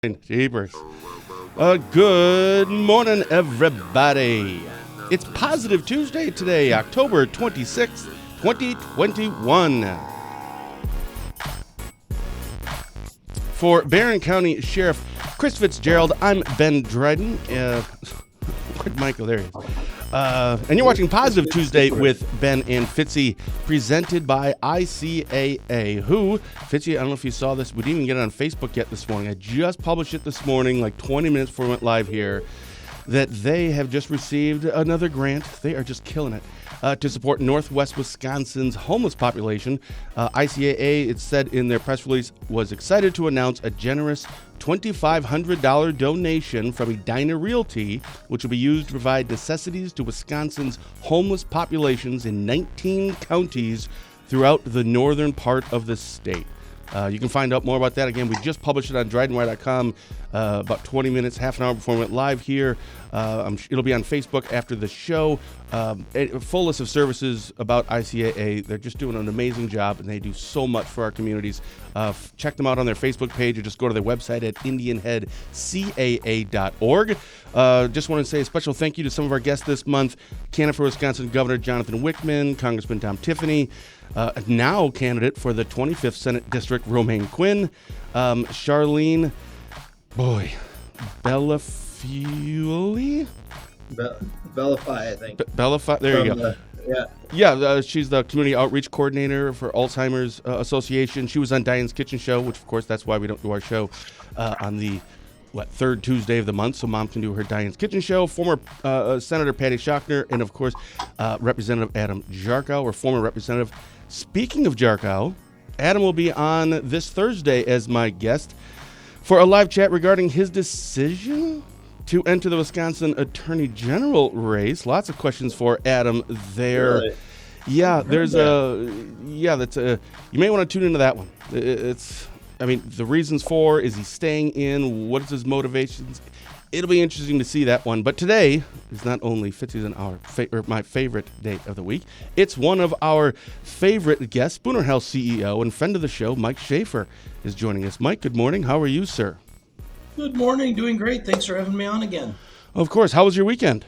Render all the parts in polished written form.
Jeepers. Good morning, everybody. It's Positive Tuesday today, October 26th, 2021. For Barron County Sheriff Chris Fitzgerald, I'm Ben Dryden. Where'd Michael? There he is. And you're watching Positive Tuesday with Ben and Fitzy, presented by ICAA. Fitzy, I don't know if you saw this. We didn't even get it on Facebook yet this morning. I just published it this morning, like 20 minutes before we went live here, that they have just received another grant. They are just killing it. To support Northwest Wisconsin's homeless population. ICAA, it said in their press release, was excited to announce a generous $2,500 donation from Edina Realty, which will be used to provide necessities to Wisconsin's homeless populations in 19 counties throughout the northern part of the state. You can find out more about that. Again, we just published it on drydenwire.com about 20 minutes, half an hour before we went live here. It'll be on Facebook after the show. A full list of services about ICAA. They're just doing an amazing job, and they do so much for our communities. Check them out on their Facebook page, or just go to their website at indianheadcaa.org. Just want to say a special thank you to some of our guests this month. Candidate for Wisconsin Governor Jonathan Wickman, Congressman Tom Tiffany, now candidate for the 25th Senate District, Romaine Quinn, Charlene, Bellafioli? Bellify, I think. Bellify, there you go. She's the community outreach coordinator for Alzheimer's Association. She was on Diane's Kitchen Show, which of course that's why we don't do our show on the third Tuesday of the month, so Mom can do her Diane's Kitchen Show. Former Senator Patty Schachner, and of course Representative Adam Jarkow, or former representative. Speaking of Jarkow, Adam will be on this Thursday as my guest for a live chat regarding his decision to enter the Wisconsin Attorney General race. Lots of questions for Adam there. Really? Yeah, there's you may want to tune into that one. The reasons for, is he staying in? What is his motivations? It'll be interesting to see that one. But today is not only Fitzy's and my favorite day of the week, it's one of our favorite guests. Spooner Health CEO and friend of the show, Mike Shafer, is joining us. Mike, good morning. How are you, sir? Good morning. Doing great. Thanks for having me on again. Of course. How was your weekend?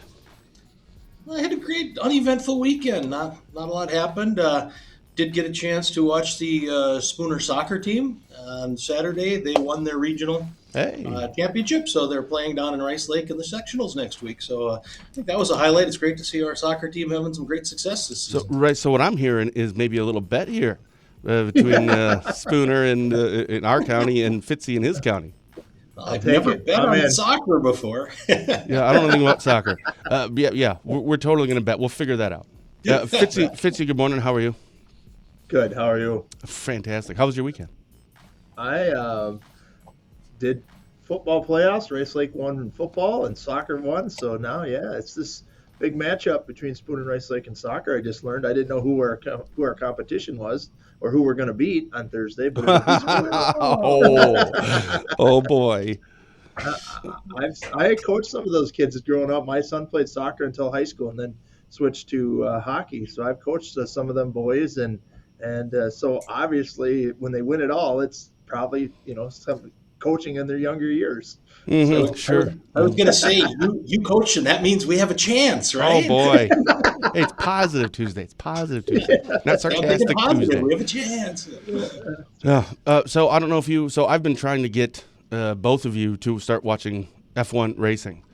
I had a great, uneventful weekend. Not a lot happened. Did get a chance to watch the Spooner soccer team on Saturday. They won their regional championship, so they're playing down in Rice Lake in the sectionals next week. So I think that was a highlight. It's great to see our soccer team having some great success this season. So what I'm hearing is maybe a little bet here between Spooner and in our county and Fitzy in his county. I've never bet on soccer before. Yeah, I don't know anything about soccer. We're totally going to bet. We'll figure that out. Fitzy, good morning. How are you? Good. How are you? Fantastic. How was your weekend? I did football playoffs. Rice Lake won in football and soccer won. So now, it's this big matchup between Spoon and Rice Lake in soccer. I just learned. I didn't know who our competition was or who we're going to beat on Thursday. But oh boy. I coached some of those kids growing up. My son played soccer until high school and then switched to hockey. So I've coached some of them boys, and so obviously when they win it all, it's probably some coaching in their younger years. Mm-hmm, so sure. I was going to say you coach, and that means we have a chance, right? Oh boy. Hey, it's Positive Tuesday. Not sarcastic Tuesday. We have a chance. So I don't know if you. So I've been trying to get both of you to start watching F1 racing,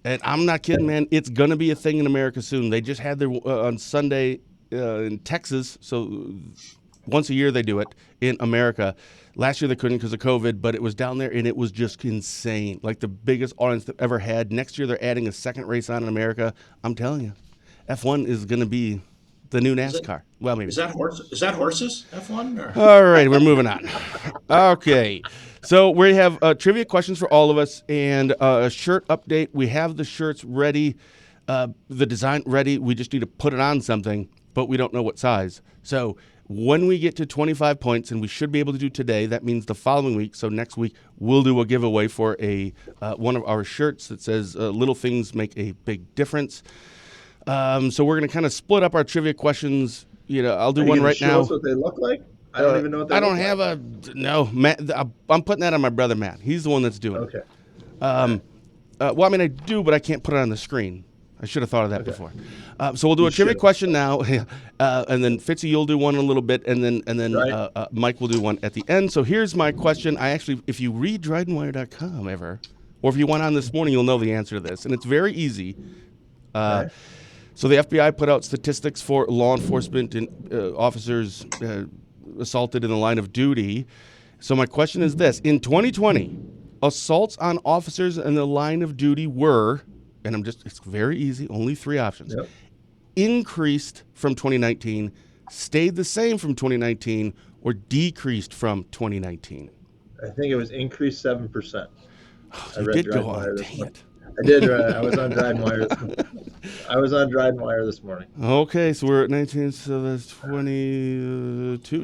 and I'm not kidding, man. It's gonna be a thing in America soon. They just had their on Sunday in Texas. So once a year they do it in America. Last year they couldn't because of COVID, but it was down there, and it was just insane. Like the biggest audience they've ever had. Next year they're adding a second race on in America. I'm telling you, F1 is going to be the new NASCAR. Well, maybe. Is that horses? F1? Or? All right, we're moving on. Okay, so we have trivia questions for all of us and a shirt update. We have the shirts ready, the design ready. We just need to put it on something, but we don't know what size. So when we get to 25 points, and we should be able to do today, that means the following week, so next week, we'll do a giveaway for one of our shirts that says little things make a big difference. So we're going to kind of split up our trivia questions. I'll do one right now. Show us what they look like? I don't even know what that I don't looks have like. no. Matt, I'm putting that on my brother Matt. He's the one that's doing it. Okay. Well, I mean, I do, but I can't put it on the screen. I should have thought of that before. So we'll do You a trivia should've. question now, and then Fitzy, you'll do one in a little bit, and then Right. Mike will do one at the end. So here's my question. I actually, if you read DrydenWire.com ever, or if you went on this morning, you'll know the answer to this, and it's very easy. Okay. So the FBI put out statistics for law enforcement and officers assaulted in the line of duty. So my question is this: in 2020, assaults on officers in the line of duty were, and it's very easy, only 3 options. Yep. Increased from 2019, stayed the same from 2019, or decreased from 2019. I think it was increased 7%. I You read did go Dryden on. Wire this Dang morning. it. I did. I was on Dryden Wire. I was on Dryden Wire this morning. Okay, so we're at 19, so that's 22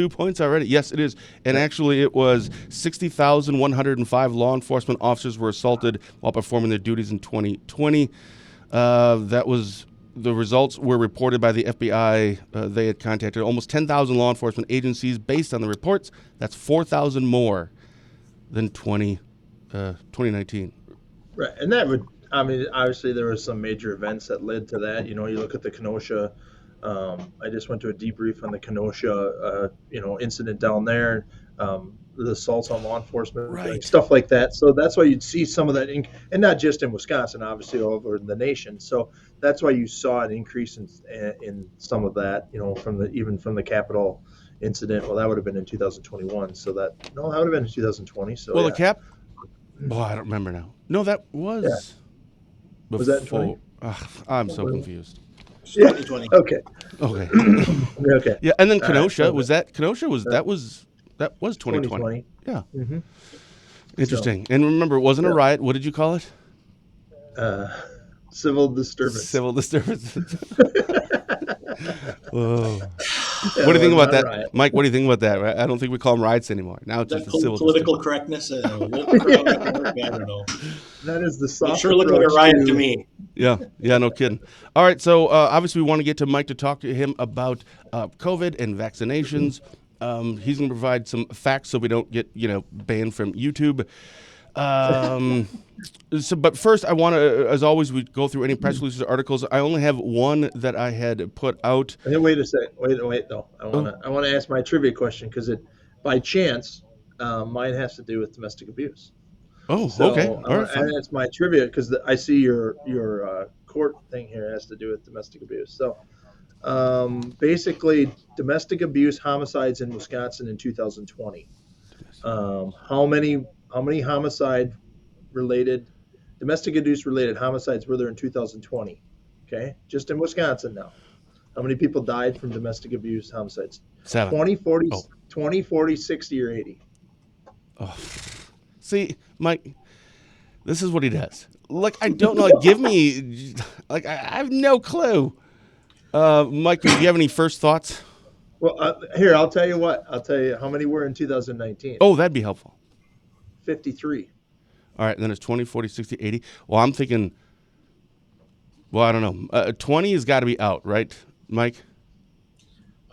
points already. Yes, it is. And actually, it was 60,105 law enforcement officers were assaulted while performing their duties in 2020. That was the results were reported by the FBI. They had contacted almost 10,000 law enforcement agencies based on the reports. That's 4,000 more than 2019. Right, and that would. I mean, obviously there were some major events that led to that. You look at the Kenosha. I just went to a debrief on the Kenosha, incident down there. The assaults on law enforcement, Right. stuff like that. So that's why you'd see some of that, and not just in Wisconsin, obviously all over the nation. So that's why you saw an increase in some of that. Even from the Capitol incident. Well, that would have been in 2021. So that would have been in 2020. So Well, yeah. the cap. Oh, I don't remember now. No, that was. Yeah. Was that in 20? I'm so confused. It's 2020. Okay. Okay. Okay. Yeah, and then All right, Kenosha so was that. Kenosha was that was 2020. Yeah. Mm-hmm. Interesting. And remember, it wasn't a riot. What did you call it? Civil disturbance. Civil disturbance. Whoa. What do you think about that, riot. Mike? What do you think about that? I don't think we call them riots anymore. Now it's That just a civil political disturbance. correctness, woke crowd at work, I don't know. That is the soft It sure looked like a approach riot to me. Yeah, no kidding. All right, so obviously we want to get to Mike to talk to him about COVID and vaccinations. He's going to provide some facts so we don't get banned from YouTube. But first, I want to, as always, we go through any press releases or articles. I only have one that I had put out. Hey, wait a second. Wait though. I want to ask my trivia question because by chance, mine has to do with domestic abuse. Oh, So okay. All right, fine. and it's my trivia because I see your court thing here has to do with domestic abuse. So basically, domestic abuse homicides in Wisconsin in 2020. How many domestic abuse related homicides were there in 2020? Okay, just in Wisconsin now. How many people died from domestic abuse homicides? 7. 20, 40, 20, 40, 60, or 80. Oh. See, Mike, this is what he does. Like, I don't know. Give me, I have no clue. Mike, do you have any first thoughts? Well, here, I'll tell you what. I'll tell you how many were in 2019. Oh, that'd be helpful. 53. All right, then it's 20, 40, 60, 80. Well, I'm thinking, I don't know. 20 has got to be out, right, Mike?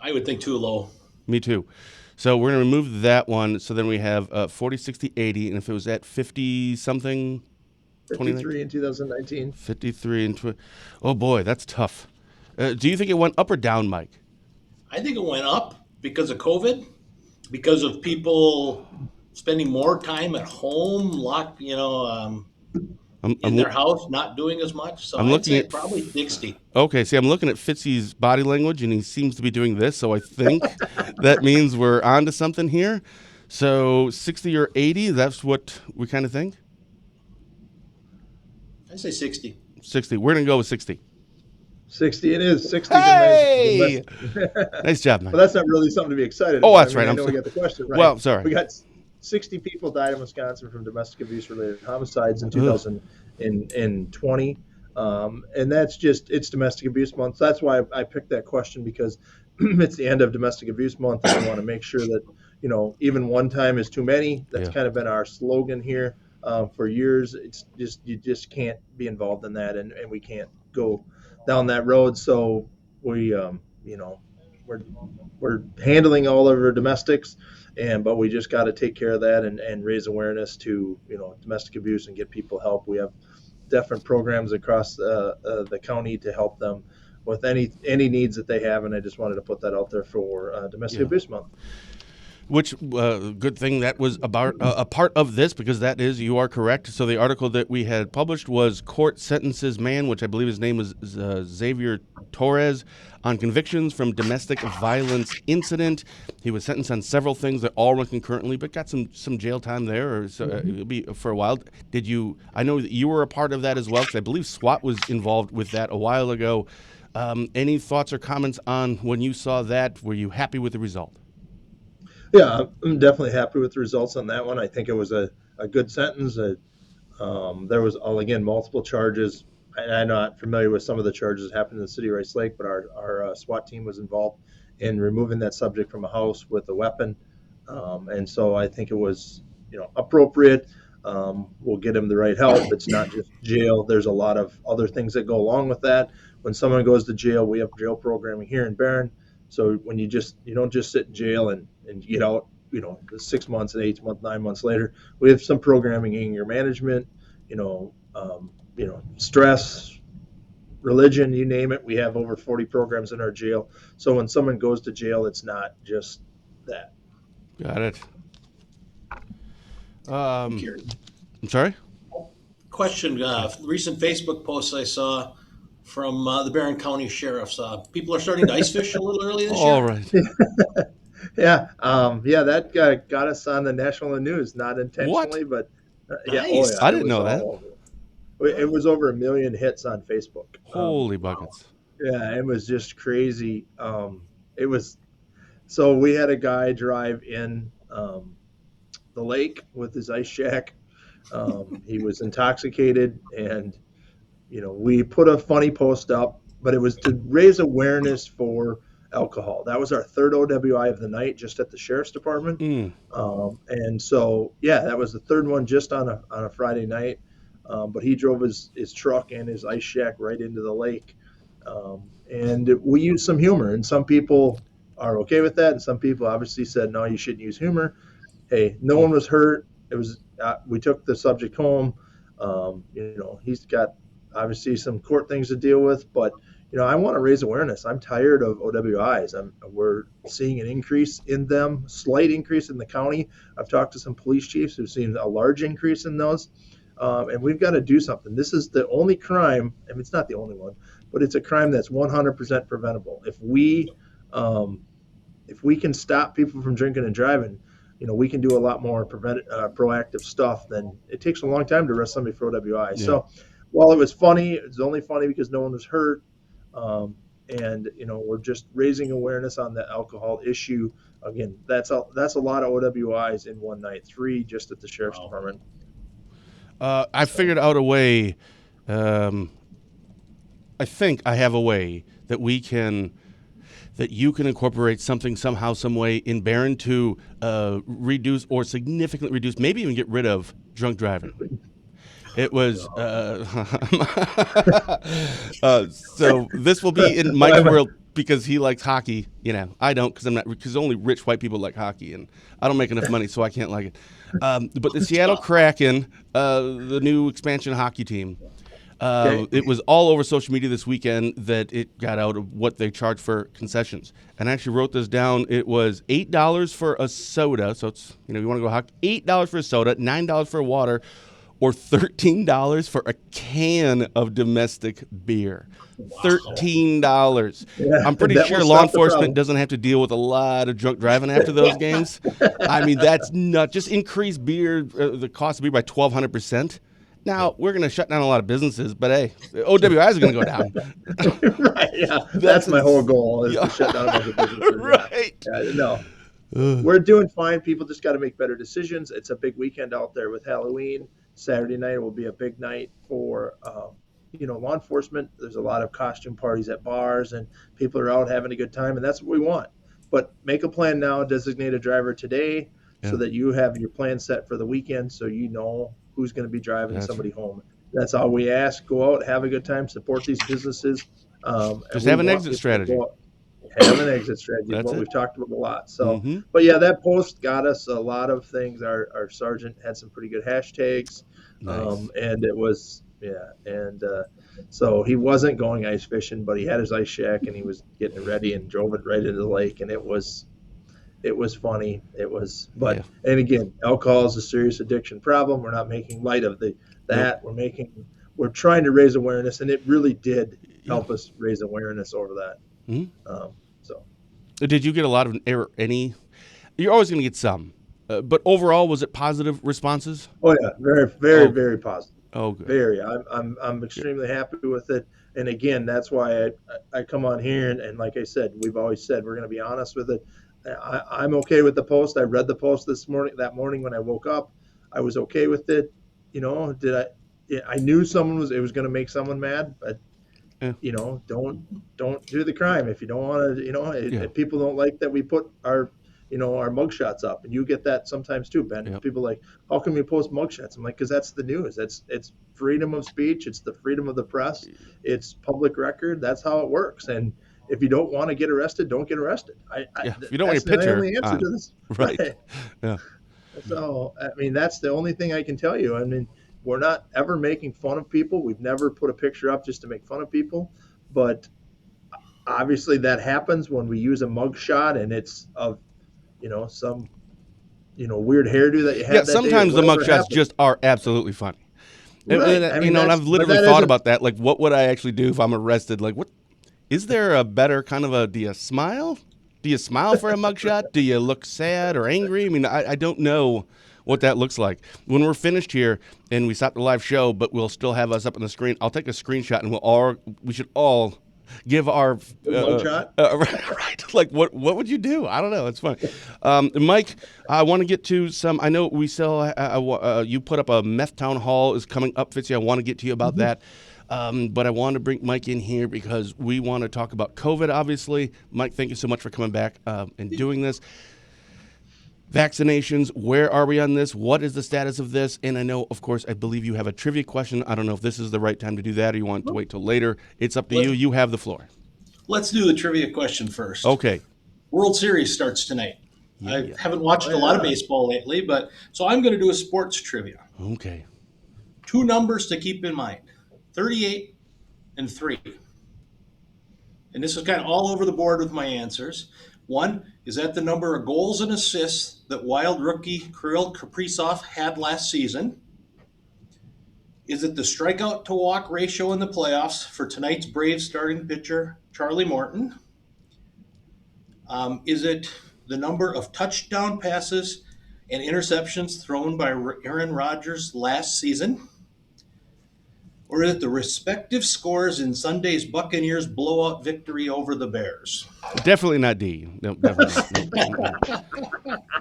I would think too low. Me too. So we're going to remove that one. So then we have 40, 60, 80. And if it was at 50-something? 53 in 2019. 53 and 20. Oh, boy, that's tough. Do you think it went up or down, Mike? I think it went up because of COVID, because of people spending more time at home, locked, in their house, not doing as much. So I'd say probably 60. Okay, see, I'm looking at Fitzy's body language, and he seems to be doing this, so I think that means we're on to something here. So 60 or 80, that's what we kind of think? I'd say 60. 60. We're going to go with 60. 60 it is. 60. Hey! Nice job, Mike. Well, that's not really something to be excited about. Oh, that's right. I know we got the question right. Well, sorry. We got 60 people died in Wisconsin from domestic abuse-related homicides in 2020. And that's it's Domestic Abuse Month. That's why I picked that question, because it's the end of Domestic Abuse Month, and I want to make sure that, even one time is too many. That's kind of been our slogan here for years. It's just, you just can't be involved in that, and we can't go down that road. So we, we're handling all of our domestics, but we just got to take care of that and raise awareness to domestic abuse and get people help. We have different programs across the county to help them with any needs that they have, and I just wanted to put that out there for Domestic Abuse Month. Which good thing that was about a part of this, because that is, you are correct. So the article that we had published was Court Sentences Man, which I believe his name was Xavier Torres, on convictions from domestic violence incident. He was sentenced on several things that all run concurrently, but got some jail time there, or so, it'll be for a while. I know that you were a part of that as well, because I believe SWAT was involved with that a while ago. Any thoughts or comments on when you saw that? Were you happy with the result? Yeah, I'm definitely happy with the results on that one. I think it was a good sentence. There was, again, multiple charges. I'm not familiar with some of the charges that happened in the city of Rice Lake, but our SWAT team was involved in removing that subject from a house with a weapon. And so I think it was, appropriate. We'll get him the right help. It's not just jail. There's a lot of other things that go along with that. When someone goes to jail, we have jail programming here in Barron. So when you don't just sit in jail and get out, 6 months and 8 months, 9 months later, we have some programming in your management, stress, religion, you name it. We have over 40 programs in our jail. So when someone goes to jail, it's not just that. Got it. I'm sorry? Question, recent Facebook posts I saw from the Barron County Sheriffs. People are starting to ice fish a little early this year. All right. Yeah. That got us on the national news, not intentionally, but nice. I didn't know that. It was over 1 million hits on Facebook. Holy buckets. Yeah, it was just crazy. So we had a guy drive in the lake with his ice shack. He was intoxicated, and we put a funny post up, but it was to raise awareness for alcohol. That was our third OWI of the night, just at the sheriff's department. And so, that was the third one just on a Friday night. But he drove his truck and his ice shack right into the lake. And we used some humor, and some people are okay with that, and some people obviously said, no, you shouldn't use humor. Hey, no one was hurt. It was we took the subject home. He's got obviously some court things to deal with, but I want to raise awareness. I'm tired of OWIs. We're seeing an increase in them, slight increase in the county. I've talked to some police chiefs who've seen a large increase in those, and we've got to do something. This is the only crime. I mean, it's not the only one, but it's a crime that's 100% preventable. If we can stop people from drinking and driving, we can do a lot more proactive stuff than it takes a long time to arrest somebody for OWI. Yeah. So while it was funny, it was only funny because no one was hurt. And we're just raising awareness on the alcohol issue. Again, that's a lot of OWIs in one night, 3 just at the sheriff's department. I figured out a way. I think I have a way that you can incorporate something somehow, some way in Barron to reduce or significantly reduce, maybe even get rid of drunk driving. It was so this will be in Mike's world because he likes hockey. I don't, because only rich white people like hockey, and I don't make enough money, so I can't like it. But the Seattle Kraken, the new expansion hockey team, it was all over social media this weekend that it got out of what they charge for concessions. And I actually wrote this down. It was $8 for a soda. So it's, you want to go hockey, $8 for a soda, $9 for water, or $13 for a can of domestic beer. $13. Yeah, I'm pretty sure law enforcement doesn't have to deal with a lot of drunk driving after those games. I mean, that's not just increase beer, the cost of beer by 1,200%. Now, we're going to shut down a lot of businesses, but hey, OWIs are going to go down. Right, yeah. That's my whole goal, is to shut down a bunch of businesses. Right. No. We're doing fine. People just got to make better decisions. It's a big weekend out there with Halloween. Saturday night will be a big night for, law enforcement. There's a lot of costume parties at bars, and people are out having a good time, and that's what we want. But make a plan now, designate a driver today, so that you have your plan set for the weekend, so you know who's going to be driving somebody home. That's all we ask. Go out, have a good time, support these businesses. Just have an exit strategy. have an exit strategy is That's what it. we've talked about a lot. So, Mm-hmm. but yeah, that post got us a lot of things. Our sergeant had some pretty good hashtags, Nice. and it was so he wasn't going ice fishing, but he had his ice shack and he was getting it ready and drove it right into the lake, and it was funny. Yeah. And again, alcohol is a serious addiction problem. We're not making light of Nope. that. We're trying to raise awareness, and it really did Yeah. help us raise awareness over that. Mhm. So. Did you get a lot of any? You're always going to get some, but overall, was it positive responses? Oh yeah, very, very, Oh, good. very positive. Oh, good. Very. I'm extremely happy with it. And again, that's why I come on here and like I said, we've always said we're going to be honest with it. I'm okay with the post. I read the post that morning when I woke up. I was okay with it. Did I? Yeah, I knew it was going to make someone mad, but Yeah. don't do the crime if you don't want to. Yeah. If people don't like that we put our mugshots up, and you get that sometimes too, Ben. Yep. People like, how can we post mugshots? I'm like, because that's the news. It's freedom of speech. It's the freedom of the press. It's public record. That's how it works. And if you don't want to get arrested, don't get arrested. Yeah. If you don't want That's your the picture only answer on, to this. right? Right. Yeah. So, I mean, that's the only thing I can tell you. I mean, we're not ever making fun of people. We've never put a picture up just to make fun of people. But obviously, that happens when we use a mug shot and it's of, some, weird hairdo that you Yeah. had that day or Sometimes the whatever mugshots happened. just are absolutely funny. Right. I mean, And I've but literally that thought isn't, about that. Like, what would I actually do if I'm arrested? Like, what is there a better kind of do you smile? Do you smile for a mugshot? Do you look sad or angry? I mean, I don't know what that looks like. When we're finished here and we stop the live show, but we'll still have us up on the screen, I'll take a screenshot and we should all give our the mug shot. right. Like, what would you do? I don't know. It's fun. Mike, I want to get to some. I know we still. You put up a meth town hall is coming up, Fitzy. I want to get to you about that. But I want to bring Mike in here because we want to talk about COVID, obviously. Mike, thank you so much for coming back and doing this. Vaccinations, where are we on this? What is the status of this? And I know, of course, I believe you have a trivia question. I don't know if this is the right time to do that or you want to wait till later. It's up to you. You have the floor. Let's do the trivia question first. Okay. World Series starts tonight. Yeah. I haven't watched a lot of baseball lately, so I'm going to do a sports trivia. Okay. 2 numbers to keep in mind, 38 and 3. And this is kind of all over the board with my answers. 1, is that the number of goals and assists that Wild rookie Kirill Kaprizov had last season? Is it the strikeout to walk ratio in the playoffs for tonight's Braves starting pitcher, Charlie Morton? Is it the number of touchdown passes and interceptions thrown by Aaron Rodgers last season? Or is it the respective scores in Sunday's Buccaneers blowout victory over the Bears? Definitely not D. No, definitely not.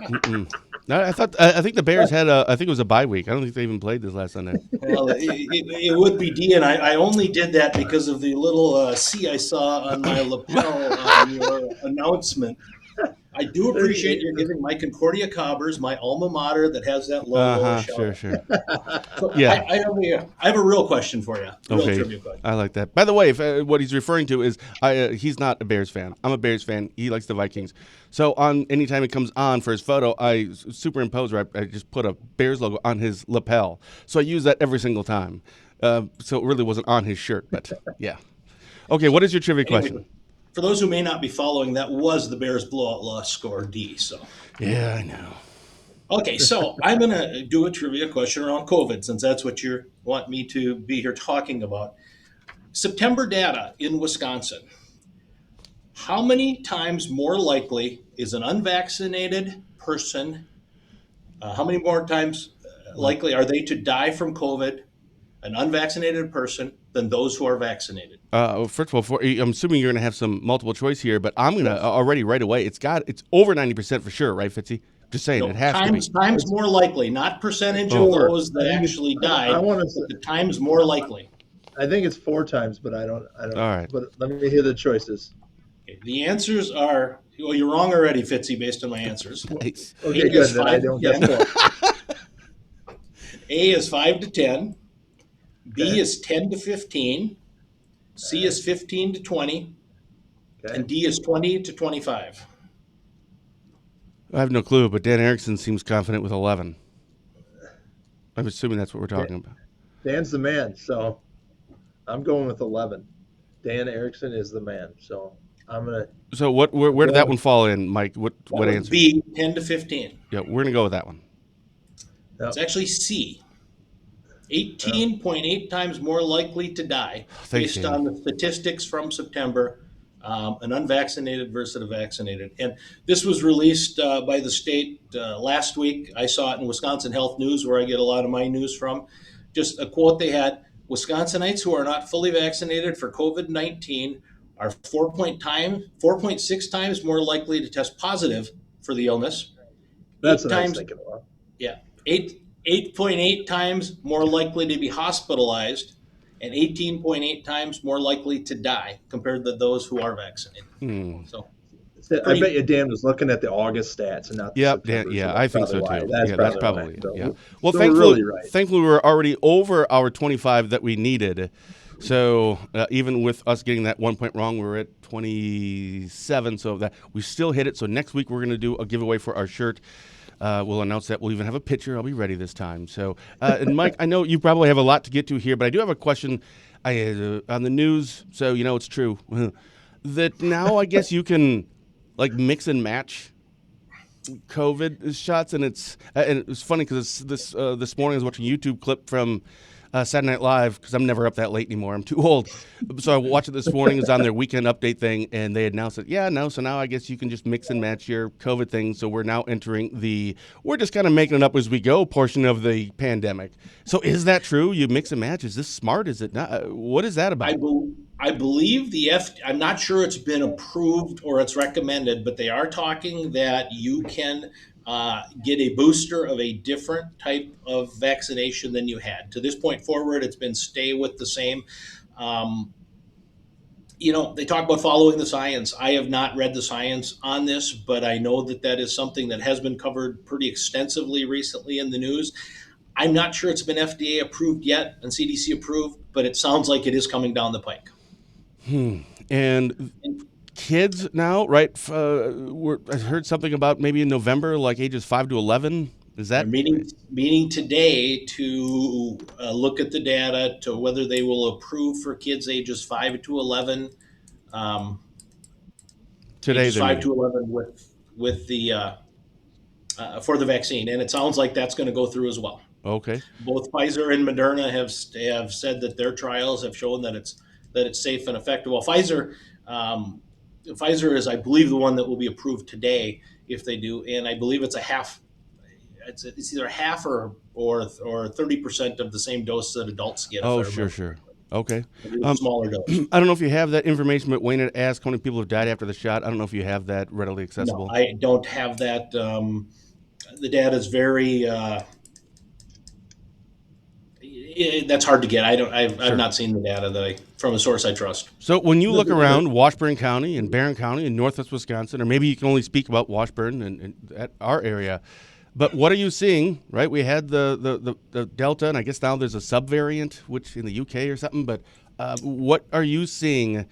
Mm-mm. No, I think the Bears had I think it was a bye week. I don't think they even played this last Sunday. Well, it would be D, and I only did that because of the little C I saw on my lapel on your announcement. I do appreciate you giving my Concordia Cobbers, my alma mater that has that logo. Sure. So Yeah. I have a real question for you. Real trivia question. I like that. By the way, if, what he's referring to is he's not a Bears fan. I'm a Bears fan. He likes the Vikings. So on anytime it comes on for his photo, I superimpose or I just put a Bears logo on his lapel. So I use that every single time. So it really wasn't on his shirt, but yeah. Okay, what is your trivia question? For those who may not be following, that was the Bears' blowout loss score, D. So yeah, I know. Okay, so I'm going to do a trivia question around COVID, since that's what you want me to be here talking about. September data in Wisconsin. How many times more likely is an unvaccinated person, how many more times likely are they to die from COVID, an unvaccinated person, than those who are vaccinated? First of all, I'm assuming you're going to have some multiple choice here, but I'm going to already right away. It's over 90% for sure, right, Fitzy? Just saying, it has to be. Times more likely, not percentage of those that actually died. I want to say the times more likely. I think it's 4 times, but I don't. All right. But let me hear the choices. Okay, the answers are, well, you're wrong already, Fitzy, based on my answers. Nice. Okay, good. Then I don't get 4. A is 5 to 10. B is 10 to 15. C is 15 to 20. Okay. And D is 20 to 25. I have no clue, but Dan Erickson seems confident with 11. I'm assuming that's what we're talking about. Dan's the man, so I'm going with 11. Dan Erickson is the man, so I'm gonna. So where did that one fall in, Mike? What answer? B, 10 to 15. Yeah, we're gonna go with that one. Yep. It's actually C. 18.8 times more likely to die based on the statistics from September, an unvaccinated versus a vaccinated. And this was released by the state last week. I saw it in Wisconsin Health News, where I get a lot of my news from. Just a quote they had: Wisconsinites who are not fully vaccinated for COVID-19 are 4.6 times more likely to test positive for the illness. That's what I was thinking about. Yeah, 8.8 times more likely to be hospitalized, and 18.8 times more likely to die compared to those who are vaccinated. So, I bet you Dan was looking at the August stats and not the September. Yeah, I think so too. That's probably it. So, yeah. Well, so thankfully, right. Thankfully, we're already over our 25 that we needed. So even with us getting that 1 point wrong, we're at 27. So that we still hit it. So next week we're going to do a giveaway for our shirt. We'll announce that. We'll even have a picture. I'll be ready this time. So, and Mike, I know you probably have a lot to get to here, but I do have a question on the news. So it's true that now I guess you can like mix and match COVID shots, and it's funny because this morning I was watching a YouTube clip from Saturday Night Live, because I'm never up that late anymore. I'm too old. So I watched it this morning. It was on their weekend update thing, and they announced it. So now I guess you can just mix and match your COVID thing. So we're now entering we're just kind of making it up as we go portion of the pandemic. So is that true? You mix and match? Is this smart? Is it not? What is that about? I believe I'm not sure it's been approved or it's recommended, but they are talking that you can get a booster of a different type of vaccination than you had. To this point forward, it's been stay with the same. They talk about following the science. I have not read the science on this, but I know that is something that has been covered pretty extensively recently in the news. I'm not sure it's been FDA approved yet and CDC approved, but it sounds like it is coming down the pike. And kids now, right? I heard something about maybe in November, like ages 5 to 11. Is that meeting today to look at the data to whether they will approve for kids ages 5 to 11? Today, ages 5 to 11 with the for the vaccine, and it sounds like that's going to go through as well. Okay. Both Pfizer and Moderna have said that their trials have shown that it's safe and effective. Well, Pfizer is, I believe, the one that will be approved today if they do, and I believe it's a half. It's either half or 30% of the same dose that adults get. Oh, sure. Okay. Smaller dose. I don't know if you have that information, but Wayne had asked how many people have died after the shot. I don't know if you have that readily accessible. No, I don't have that. The data is very. That's hard to get. I've not seen the data from a source I trust. So when you look around Washburn County and Barron County and Northwest Wisconsin, or maybe you can only speak about Washburn and at our area, but what are you seeing? Right, we had the Delta, and I guess now there's a subvariant, which in the UK or something. But what are you seeing?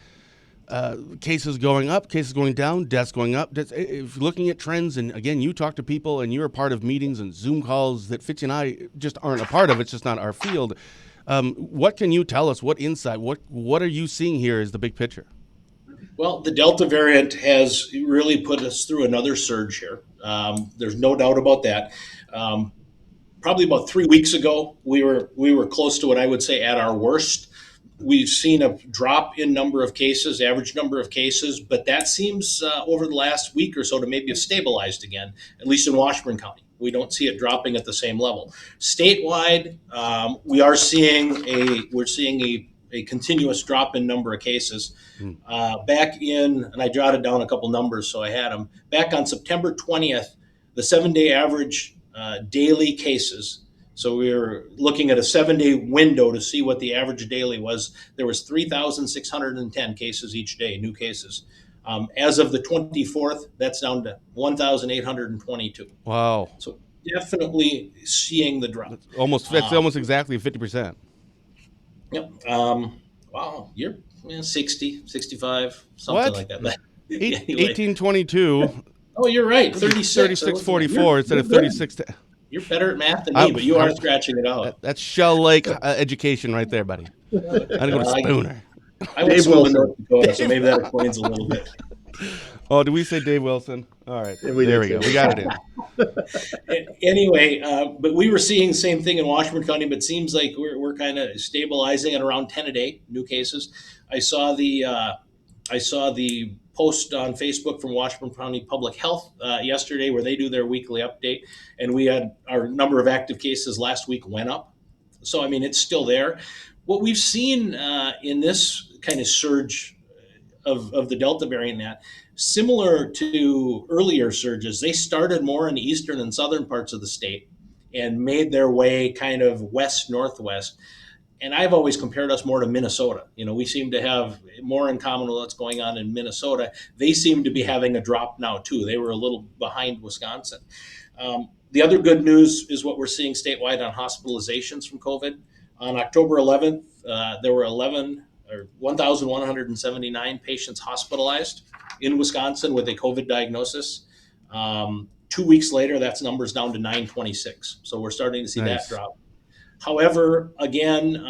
Cases going up, cases going down, deaths going up. If looking at trends, and again, you talk to people and you're a part of meetings and Zoom calls that Fitzy and I just aren't a part of. It's just not our field. What can you tell us? What insight? What are you seeing here as the big picture? Well, the Delta variant has really put us through another surge here. There's no doubt about that. Probably about 3 weeks ago, we were close to what I would say at our worst. We've seen a drop in number of cases, average number of cases, but that seems over the last week or so to maybe have stabilized again, at least in Washburn County. We don't see it dropping at the same level. Statewide, we're seeing a continuous drop in number of cases. Back in, and I jotted down a couple numbers so I had them, back on September 20th, the 7-day average daily cases. So we were looking at a 7-day window to see what the average daily was. There was 3,610 cases each day, new cases. As of the 24th, that's down to 1,822. Wow. So definitely seeing the drop. That's almost exactly 50%. Yep. Wow. 60, 65, something like that. But anyway. 1822. Oh, you're right. 36. 3644 instead of 36. You're better at math than me, but you are scratching it out. That's Shell Lake education right there, buddy. I didn't go to Spooner. I went to North Dakota, so maybe that explains a little bit. Oh, did we say Dave Wilson? All right. There we go. We got it in. Anyway, but we were seeing the same thing in Washburn County, but it seems like we're kind of stabilizing at around 10 a day, new cases. I saw the post on Facebook from Washburn County Public Health yesterday where they do their weekly update, and we had our number of active cases last week went up. So, I mean, it's still there. What we've seen in this kind of surge of the Delta variant, similar to earlier surges, they started more in the eastern and southern parts of the state and made their way kind of west-northwest. And I've always compared us more to Minnesota. We seem to have more in common with what's going on in Minnesota. They seem to be having a drop now, too. They were a little behind Wisconsin. The other good news is what we're seeing statewide on hospitalizations from COVID. On October 11th, there were 1,179 patients hospitalized in Wisconsin with a COVID diagnosis. 2 weeks later, that number's down to 926. So we're starting to see that drop. However, again,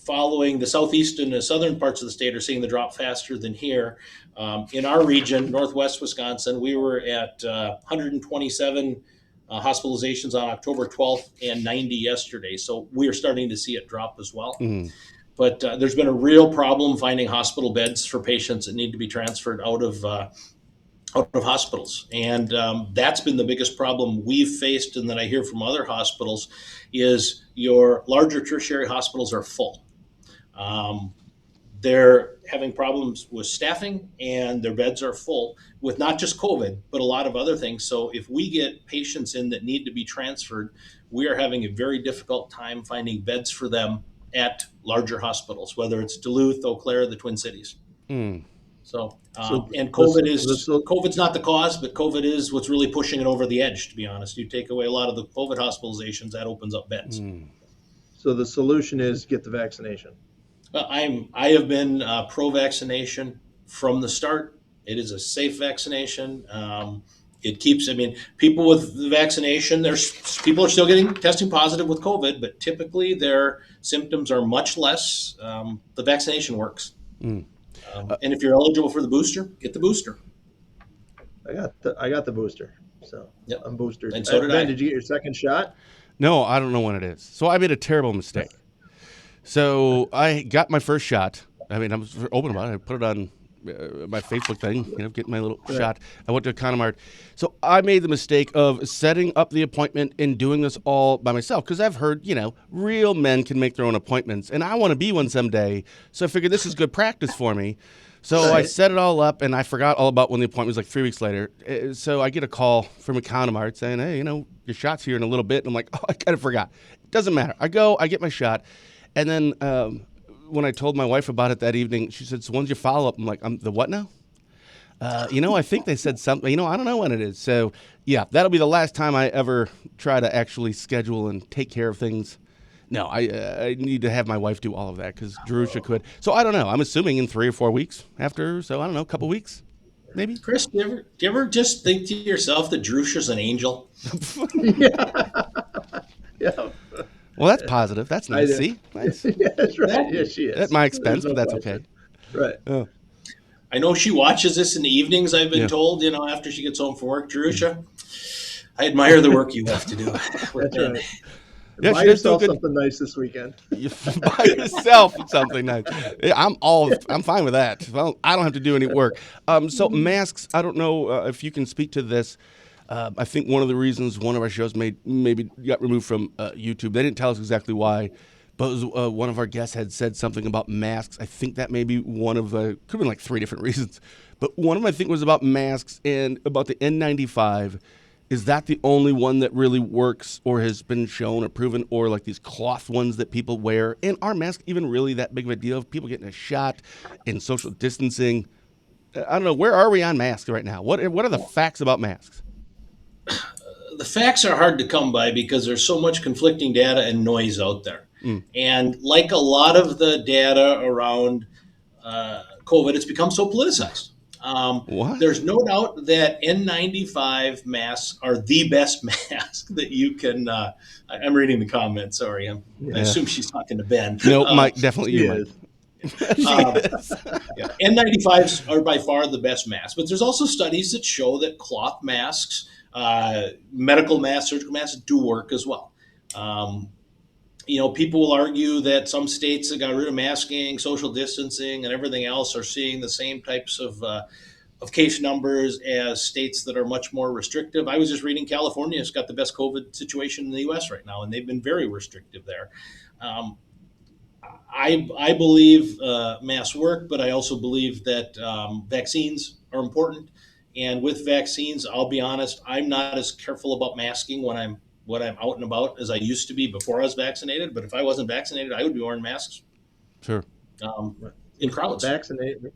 following the southeast and the southern parts of the state are seeing the drop faster than here. In our region, northwest Wisconsin, we were at 127 hospitalizations on October 12th and 90 yesterday. So we are starting to see it drop as well. Mm. But there's been a real problem finding hospital beds for patients that need to be transferred out of hospitals. And that's been the biggest problem we've faced, and that I hear from other hospitals, is your larger tertiary hospitals are full. They're having problems with staffing, and their beds are full with not just COVID, but a lot of other things. So if we get patients in that need to be transferred, we are having a very difficult time finding beds for them at larger hospitals, whether it's Duluth, Eau Claire, the Twin Cities. Mm. And COVID's not the cause, but COVID is what's really pushing it over the edge, to be honest. You take away a lot of the COVID hospitalizations, that opens up beds. Mm. So the solution is get the vaccination. I have been pro-vaccination from the start. It is a safe vaccination. It keeps, people with the vaccination, people are still testing positive with COVID, but typically their symptoms are much less. The vaccination works. Mm. And if you're eligible for the booster, get the booster. I got the booster, so yep. I'm boosted. And so did Ben, I. Did you get your second shot? No, I don't know when it is. So I made a terrible mistake. So I got my first shot. I was open about it. I put it on my Facebook thing, getting my little shot. I went to Economart. So I made the mistake of setting up the appointment and doing this all by myself, because I've heard, real men can make their own appointments, and I want to be one someday. So I figured this is good practice for me. So I set it all up, and I forgot all about when the appointment was like 3 weeks later. So I get a call from Economart saying, hey, your shot's here in a little bit. And I'm like, oh, I kind of forgot. It doesn't matter. I go, I get my shot. And then when I told my wife about it that evening, she said, so when's your follow-up? I'm like, the what now? I think they said something. I don't know when it is. So, yeah, that'll be the last time I ever try to actually schedule and take care of things. No, I need to have my wife do all of that because Jerusha could. So I don't know. I'm assuming in 3 or 4 weeks after. So I don't know, a couple weeks, maybe. Chris, do you ever just think to yourself that Jerusha's an angel? Yeah. Well, that's positive. That's nice. See? Nice. Yeah, that's right. Yeah, she is. At my expense, but that's okay. Right. Oh. I know she watches this in the evenings, I've been told, after she gets home from work. Jerusha, I admire the work you have to do. That's right. Yeah, buy yourself something nice this weekend. Buy yourself something nice. I'm fine with that. Well, I don't have to do any work. So masks, I don't know if you can speak to this. I think one of the reasons one of our shows maybe got removed from YouTube, they didn't tell us exactly why, but it was, one of our guests had said something about masks. I think that may be one of could have been like 3 different reasons, but one of them I think was about masks and about the N95. Is that the only one that really works or has been shown or proven, or like these cloth ones that people wear? And are masks even really that big of a deal? People getting a shot and social distancing? I don't know. Where are we on masks right now? What are the facts about masks? The facts are hard to come by because there's so much conflicting data and noise out there. Mm. And like a lot of the data around COVID, it's become so politicized. What? There's no doubt that N95 masks are the best mask that you can. I'm reading the comments. Sorry, I assume she's talking to Ben. No, Mike, definitely you, Mike. Yeah. N95s are by far the best mask, but there's also studies that show that cloth masks, medical masks, surgical masks do work as well. People will argue that some states that got rid of masking, social distancing, and everything else are seeing the same types of case numbers as states that are much more restrictive. I was just reading California's got the best COVID situation in the U.S. right now, and they've been very restrictive there. I believe masks work, but I also believe that vaccines are important. And with vaccines, I'll be honest, I'm not as careful about masking when I'm out and about as I used to be before I was vaccinated. But if I wasn't vaccinated, I would be wearing masks. Sure. In crowds.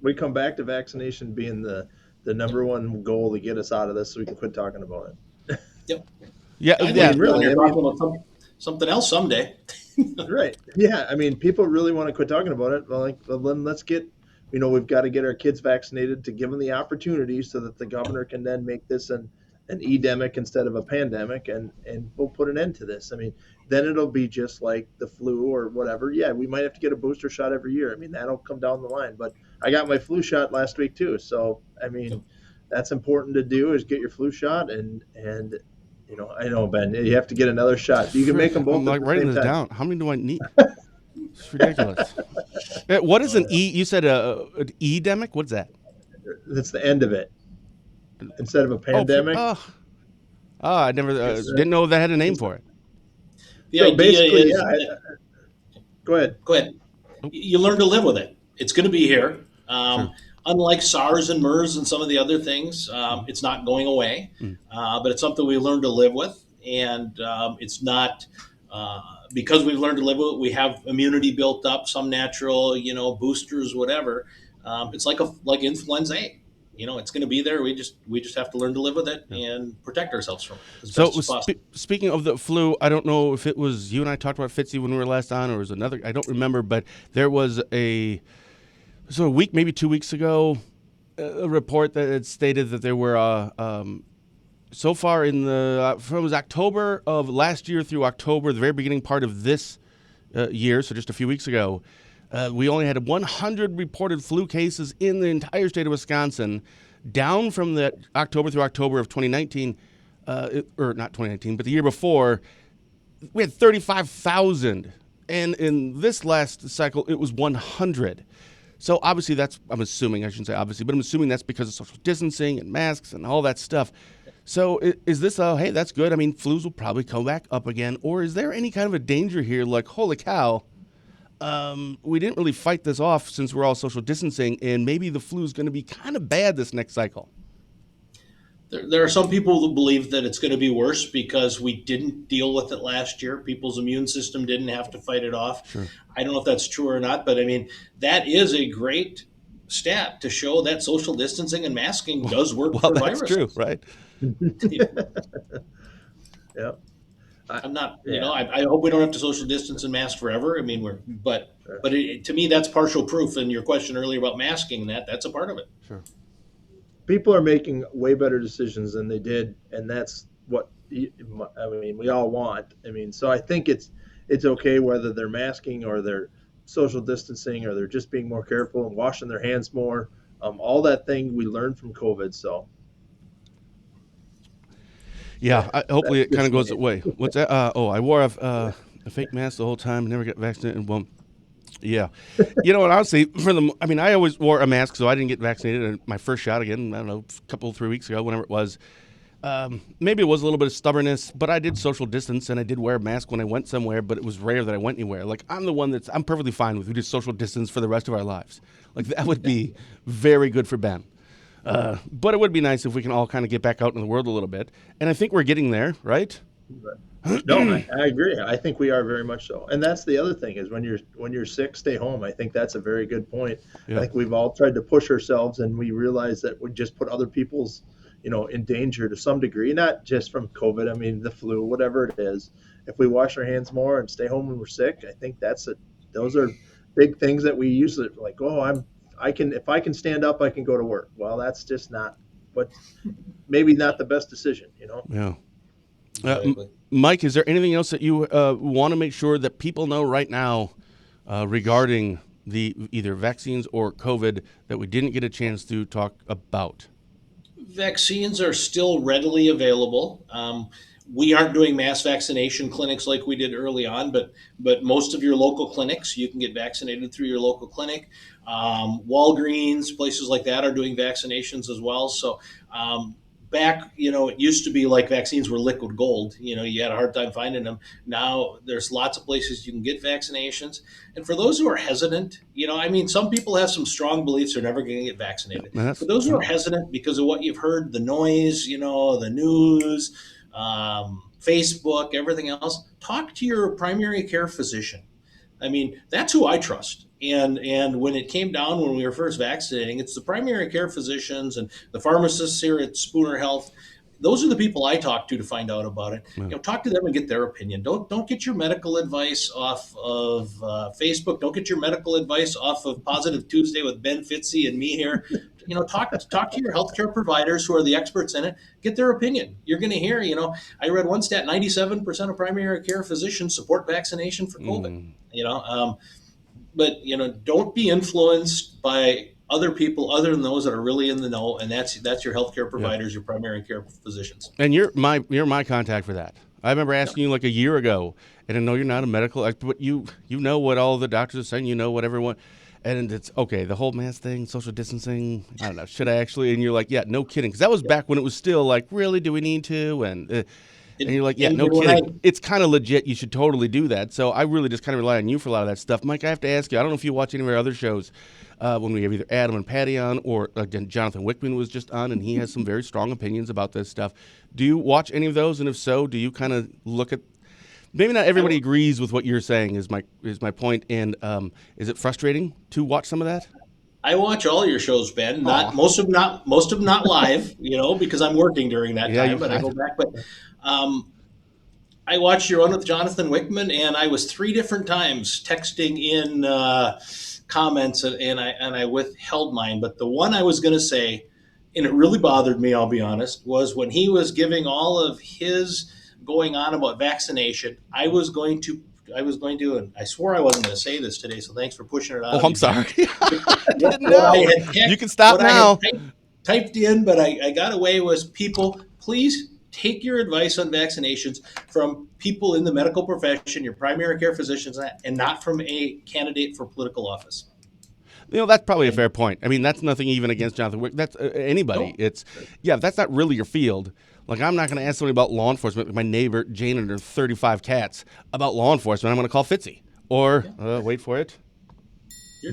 We come back to vaccination being the number one goal to get us out of this, so we can quit talking about it. Yep. Yeah. You're talking about something else someday. Right. Yeah. I mean, people really want to quit talking about it. Well, then let's get, we've got to get our kids vaccinated to give them the opportunity so that the governor can then make this an endemic instead of a pandemic, and we'll put an end to this. I mean, then it'll be just like the flu or whatever. Yeah, we might have to get a booster shot every year. I mean, that'll come down the line. But I got my flu shot last week too. So, I mean, that's important to do, is get your flu shot. And I know, Ben, you have to get another shot. You can make them both. I'm like writing this down. How many do I need? It's ridiculous. What is an E? You said an E-demic? What's that? That's the end of it. Instead of a pandemic. I never didn't know that had a name for it. The idea is go ahead. You learn to live with it. It's going to be here. Sure. Unlike SARS and MERS and some of the other things, it's not going away, but it's something we learn to live with. And it's not, because we've learned to live with it, we have immunity built up, some natural, boosters, whatever. It's like influenza A. It's going to be there. We just have to learn to live with it and protect ourselves from it as best as possible. Speaking of the flu, I don't know if it was you and I talked about Fitzy when we were last on, or was another. I don't remember, but there was a week, maybe 2 weeks ago, a report that had stated that there were so far in from October of last year through October, the very beginning part of this year, so just a few weeks ago. We only had 100 reported flu cases in the entire state of Wisconsin, down from the October through October of 2019, or not 2019, but the year before, we had 35,000. And in this last cycle, it was 100. So obviously I'm assuming that's because of social distancing and masks and all that stuff. So is this hey, that's good. I mean, flus will probably come back up again. Or is there any kind of a danger here, like, holy cow, we didn't really fight this off since we're all social distancing, and maybe the flu is going to be kind of bad this next cycle? There are some people who believe that it's going to be worse because we didn't deal with it last year. People's immune system didn't have to fight it off. Sure. I don't know if that's true or not, but I mean, that is a great stat to show that social distancing and masking does work for viruses. That's true, right? Yeah. I'm not, I hope we don't have to social distance and mask forever. I mean, but to me, that's partial proof. And your question earlier about masking, that's a part of it. Sure. People are making way better decisions than they did, and that's what we all want. I mean, so I think it's okay whether they're masking or they're social distancing or they're just being more careful and washing their hands more. All that thing we learned from COVID. So. Yeah, hopefully it kind of goes away. What's that? I wore a fake mask the whole time, never got vaccinated. Well, yeah. And honestly, I always wore a mask, so I didn't get vaccinated. My first shot again, I don't know, a couple, 3 weeks ago, whenever it was. Maybe it was a little bit of stubbornness, but I did social distance, and I did wear a mask when I went somewhere, but it was rare that I went anywhere. Like, I'm the one I'm perfectly fine with who did social distance for the rest of our lives. Like, that would be very good for Ben. But it would be nice if we can all kind of get back out in the world a little bit. And I think we're getting there, right? No, I agree. I think we are very much so. And that's the other thing is when you're sick, stay home. I think that's a very good point. Yeah. I think we've all tried to push ourselves, and we realize that we just put other people's, in danger to some degree, not just from COVID. I mean, the flu, whatever it is. If we wash our hands more and stay home when we're sick, I think those are big things that we usually like, if I can stand up, I can go to work. Well, that's just maybe not the best decision, Yeah. Exactly. Mike, is there anything else that you want to make sure that people know right now regarding the either vaccines or COVID that we didn't get a chance to talk about? Vaccines are still readily available. We aren't doing mass vaccination clinics like we did early on, but most of your local clinics, you can get vaccinated through your local clinic. Walgreens, places like that are doing vaccinations as well. So back, it used to be like vaccines were liquid gold. You had a hard time finding them. Now there's lots of places you can get vaccinations. And for those who are hesitant, some people have some strong beliefs they're never going to get vaccinated. For those who are hesitant because of what you've heard, the noise, the news, Facebook, everything else, talk to your primary care physician. That's who I trust. And when it came down when we were first vaccinating, it's the primary care physicians and the pharmacists here at Spooner Health. Those are the people I talk to find out about it. Yeah. Talk to them and get their opinion. Don't get your medical advice off of Facebook. Don't get your medical advice off of Positive Tuesday with Ben Fitzy and me here. Talk to your healthcare providers who are the experts in it. Get their opinion. You're going to hear. I read one stat: 97% of primary care physicians support vaccination for COVID. But don't be influenced by other people other than those that are really in the know, and that's your healthcare providers, your primary care physicians. And you're my contact for that. I remember asking you like a year ago, and I know you're not a medical expert, but you know what all the doctors are saying. You know what everyone, and it's okay. The whole mask thing, social distancing. I don't know. Should I actually? And you're like, yeah, no kidding, because that was back when it was still like, really, do we need to? And you're like, yeah, no kidding. It's kind of legit. You should totally do that. So I really just kind of rely on you for a lot of that stuff. Mike, I have to ask you, I don't know if you watch any of our other shows when we have either Adam and Patty on or Jonathan Wickman was just on, and he has some very strong opinions about this stuff. Do you watch any of those? And if so, do you kind of look at – maybe not everybody agrees with what you're saying is my point. And is it frustrating to watch some of that? I watch all your shows, Ben. Most of them not live, because I'm working during that time. But I go back. But I watched your one with Jonathan Wickman, and I was 3 different times texting in comments, and I withheld mine. But the one I was going to say, and it really bothered me, I'll be honest, was when he was giving all of his going on about vaccination. I was going to, and I swore I wasn't going to say this today, so thanks for pushing it out. Oh, I'm sorry. I didn't know. You can stop now. I typed in, but I got away, was people, please take your advice on vaccinations from people in the medical profession, your primary care physicians, and not from a candidate for political office. That's probably a fair point. That's nothing even against Jonathan Wick. That's anybody. No. That's not really your field. Like, I'm not going to ask somebody about law enforcement, like my neighbor, Jane, and her 35 cats, about law enforcement. I'm going to call Fitzy. Or, wait for it,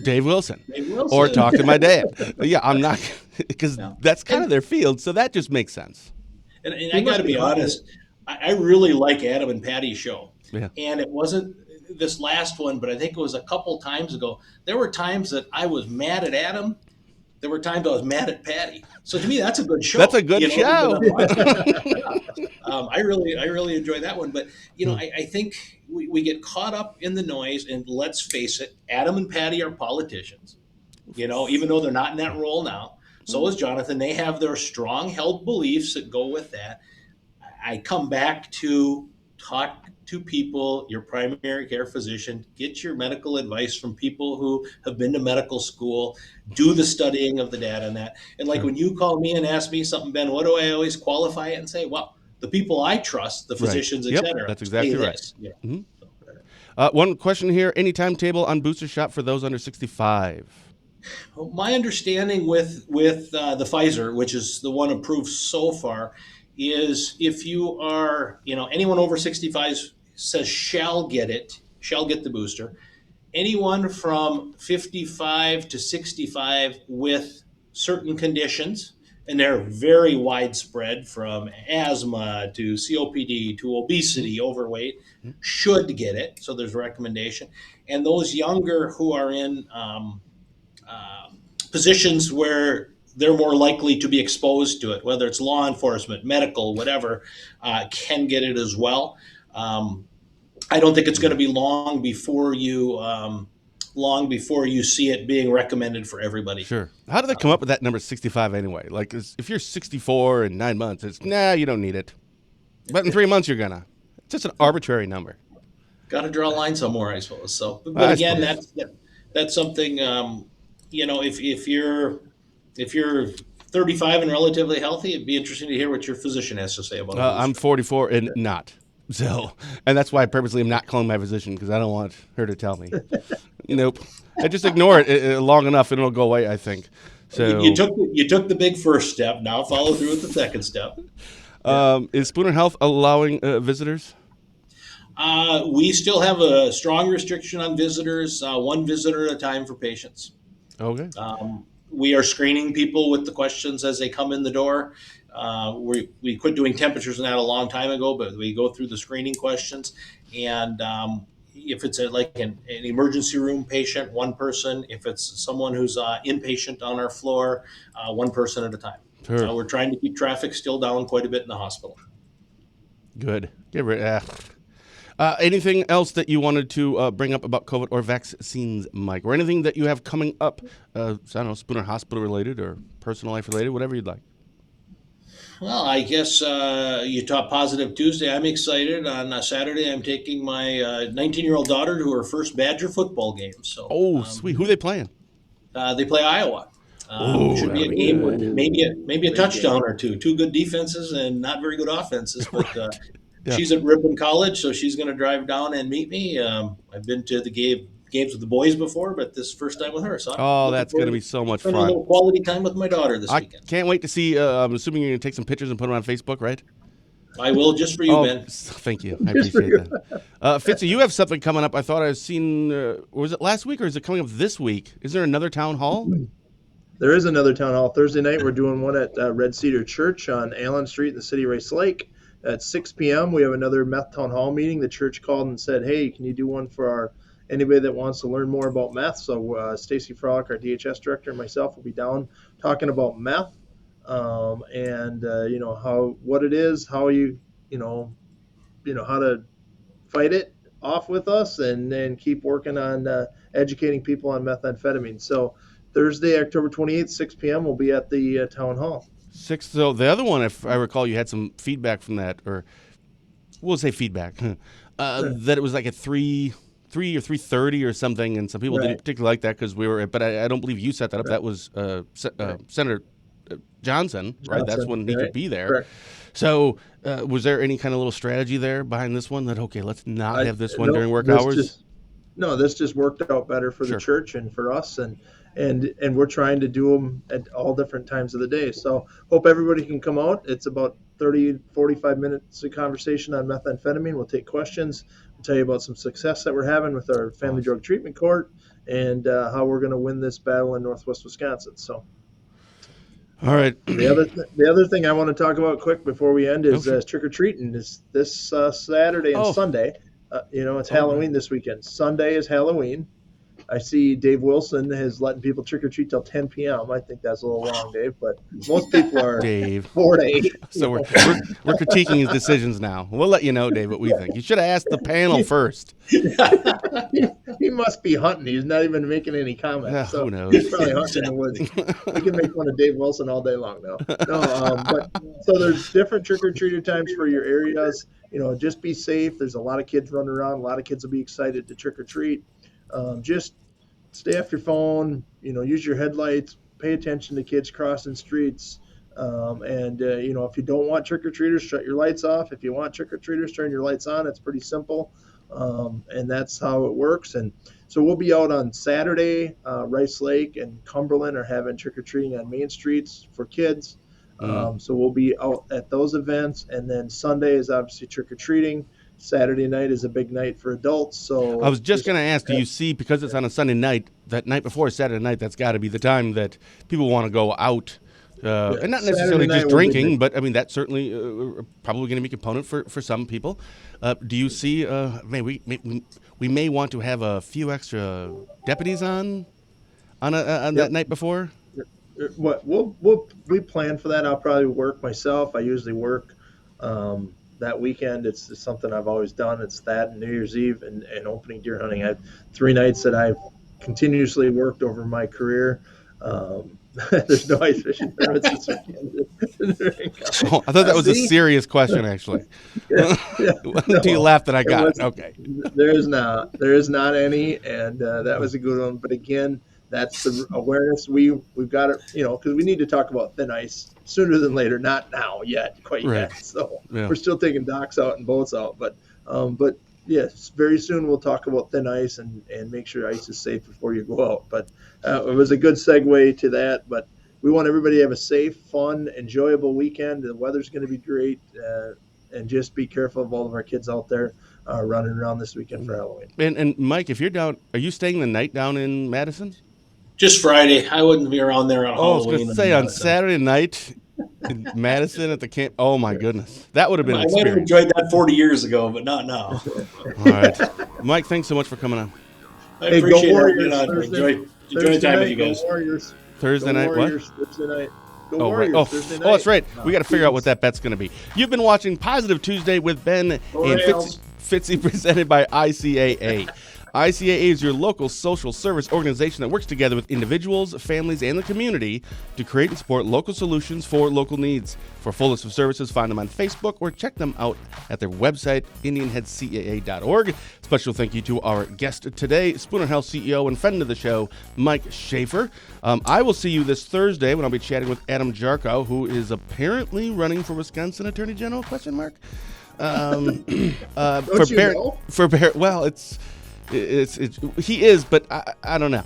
Dave Wilson. Or talk to my dad. I'm not, because that's kind of their field, so that just makes sense. And I got to be honest, I really like Adam and Patty's show. Yeah. And it wasn't this last one, but I think it was a couple times ago. There were times that I was mad at Adam. There were times I was mad at Patty. So to me, that's a good show. That's a good show. I really enjoy that one. But, I think we get caught up in the noise, and let's face it, Adam and Patty are politicians, even though they're not in that role now. So is Jonathan. They have their strong held beliefs that go with that. I come back to talk to people, your primary care physician, get your medical advice from people who have been to medical school, do the studying of the data and that. And like when you call me and ask me something, Ben, what do I always qualify it and say? Well, the people I trust, the physicians, right. et cetera. That's exactly right. Yeah. Mm-hmm. One question here, any timetable on booster shot for those under 65? Well, my understanding with the Pfizer, which is the one approved so far, is if you are, anyone over 65 says shall get the booster. Anyone from 55 to 65 with certain conditions, and they're very widespread, from asthma to COPD to obesity, overweight, should get it. So there's a recommendation. And those younger who are in positions where they're more likely to be exposed to it, whether it's law enforcement, medical, whatever, can get it as well. I don't think it's going to be long before you long before you see it being recommended for everybody. Sure. How do they come up with that number 65 anyway? Like, if you're 64 in 9 months, it's, you don't need it. But in 3 months, you're going to. It's just an arbitrary number. Got to draw a line somewhere, I suppose. So, but again, that's something, if you're 35 and relatively healthy, it'd be interesting to hear what your physician has to say about it. I'm 44 and not. So, and that's why I purposely am not calling my physician, because I don't want her to tell me. Nope. I just ignore it long enough and it'll go away, I think. So you took the big first step. Now follow through with the second step. Is Spooner Health allowing visitors? We still have a strong restriction on visitors, one visitor at a time for patients. Okay. We are screening people with the questions as they come in the door. We quit doing temperatures and that a long time ago, but we go through the screening questions. And if it's like an emergency room patient, one person. If it's someone who's inpatient on our floor, one person at a time. Sure. We're trying to keep traffic still down quite a bit in the hospital. Good. Anything else that you wanted to bring up about COVID or vaccines, Mike, or anything that you have coming up? I don't know, Spooner Hospital related or personal life related, whatever you'd like. Well, I guess you taught Positive Tuesday. I'm excited. On Saturday, I'm taking my 19-year-old daughter to her first Badger football game. So, sweet. Who are they playing? They play Iowa. Should be a game with maybe a touchdown or two. Two good defenses and not very good offenses. But she's at Ripon College, so she's going to drive down and meet me. I've been to the games with the boys before, but this is the first time with her. So that's going to be so much fun. A little quality time with my daughter this weekend. Can't wait to see. I'm assuming you're going to take some pictures and put them on Facebook, right? I will, just for you, Ben. Thank you. I appreciate that. Fitzy, you have something coming up. I thought I've seen. Was it last week or is it coming up this week? Is there another town hall? There is another town hall. Thursday night, we're doing one at Red Cedar Church on Allen Street in the city of Rice Lake. At 6 p.m., we have another meth town hall meeting. The church called and said, hey, can you do one for anybody that wants to learn more about meth? So Stacy Frolick, our DHS director, and myself will be down talking about meth and what it is, how you how to fight it off with us, and then keep working on educating people on methamphetamine. So Thursday, October 28th, 6 p.m., we'll be at the town hall. 6. So the other one, if I recall, you had some feedback from that, or we'll say feedback, that it was like at 3 or 3:30 or something, and some people didn't particularly like that because we were. But I don't believe you set that up. That was Senator Johnson, right? That's when he could be there. Correct. So was there any kind of little strategy there behind this one that, okay, let's not have this one during work hours? This just worked out better for the church and for us, and we're trying to do them at all different times of the day. So hope everybody can come out. It's about 30, 45 minutes of conversation on methamphetamine. We'll take questions. We'll tell you about some success that we're having with our Family Drug Treatment Court and how we're going to win this battle in Northwest Wisconsin. So. All right. The other thing I want to talk about quick before we end is trick-or-treating is this Saturday and Sunday. It's Halloween this weekend. Sunday is Halloween. I see Dave Wilson is letting people trick-or-treat till 10 p.m. I think that's a little long, Dave, but most people are Dave. 4 to 8. So we're critiquing his decisions now. We'll let you know, Dave, what we think. You should have asked the panel first. He must be hunting. He's not even making any comments. Who knows? He's probably hunting in the woods. We can make fun of Dave Wilson all day long, though. But so there's different trick-or-treater times for your areas. Just be safe. There's a lot of kids running around. A lot of kids will be excited to trick-or-treat. Just stay off your phone, use your headlights, pay attention to kids crossing streets. If you don't want trick-or-treaters, shut your lights off. If you want trick-or-treaters, turn your lights on. It's pretty simple. And that's how it works. And so we'll be out on Saturday. Rice Lake and Cumberland are having trick-or-treating on main streets for kids. So we'll be out at those events. And then Sunday is obviously trick-or-treating. Saturday night is a big night for adults. So I was just going to ask, do you see, because it's on a Sunday night, that night before Saturday night, that's got to be the time that people want to go out, and not necessarily just drinking, but I mean, that's certainly probably going to be a component for some people. Do you see, we may want to have a few extra deputies on that night before? We plan for that. I'll probably work myself. I usually work that weekend. It's something I've always done. It's that and New Year's Eve and opening deer hunting. I have 3 nights that I've continuously worked over my career. There's no ice fishing tournaments this weekend. Oh, I thought that was a serious question, actually. Until you laughed that I got it. Okay. There is not any, and that was a good one. But again, that's the awareness we've got it, because we need to talk about thin ice sooner than later, not now yet, quite yet. So we're still taking docks out and boats out, but yes, very soon we'll talk about thin ice and make sure ice is safe before you go out. But it was a good segue to that. But we want everybody to have a safe, fun, enjoyable weekend. The weather's going to be great, and just be careful of all of our kids out there running around this weekend for Halloween. And Mike, if you're down, are you staying the night down in Madison? Just Friday. I wouldn't be around there on Halloween. I was going to say on Saturday night in Madison at the camp. Oh my goodness, that would have been an experience. I might have enjoyed that 40 years ago, but not now. All right, Mike, thanks so much for coming on. I appreciate it. Enjoy the time with you guys. Thursday night, Warriors, what? Thursday night. Go oh, Warriors, right. Thursday night. Oh, that's right. We got to figure out what that bet's going to be. You've been watching Positive Tuesday with Ben and Fitzy, presented by ICAA. ICAA is your local social service organization that works together with individuals, families, and the community to create and support local solutions for local needs. For a full list of services, find them on Facebook or check them out at their website, indianheadcaa.org. Special thank you to our guest today, Spooner Health CEO and friend of the show, Mike Shafer. I will see you this Thursday when I'll be chatting with Adam Jarko, who is apparently running for Wisconsin Attorney General, question mark? He is, but I don't know.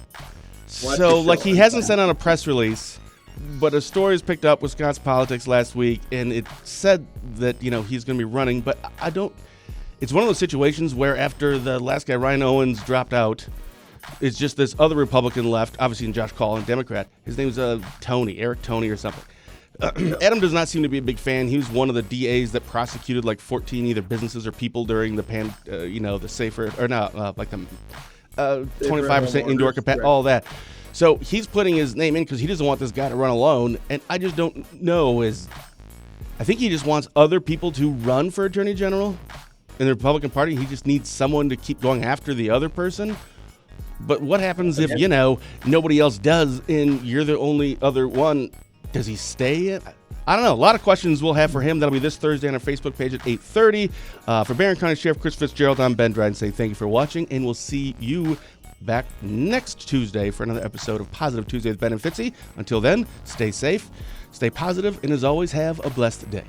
So, he hasn't sent out a press release, but a story has picked up Wisconsin politics last week, and it said that, he's going to be running, but I don't. It's one of those situations where after the last guy, Ryan Owens, dropped out, it's just this other Republican left, obviously in Josh Collin, Democrat. His name's Eric Toney or something. Adam does not seem to be a big fan. He was one of the DAs that prosecuted 14 either businesses or people during the the Safer, or not, the 25% indoor capacity, all that. So he's putting his name in because he doesn't want this guy to run alone. And I just don't know. I think he just wants other people to run for Attorney General in the Republican Party. He just needs someone to keep going after the other person. But what happens if, nobody else does and you're the only other one? Does he stay? I don't know. A lot of questions we'll have for him. That'll be this Thursday on our Facebook page at 8:30. For Barron County Sheriff Chris Fitzgerald, I'm Ben Dryden saying thank you for watching, and we'll see you back next Tuesday for another episode of Positive Tuesday with Ben and Fitzy. Until then, stay safe, stay positive, and as always, have a blessed day.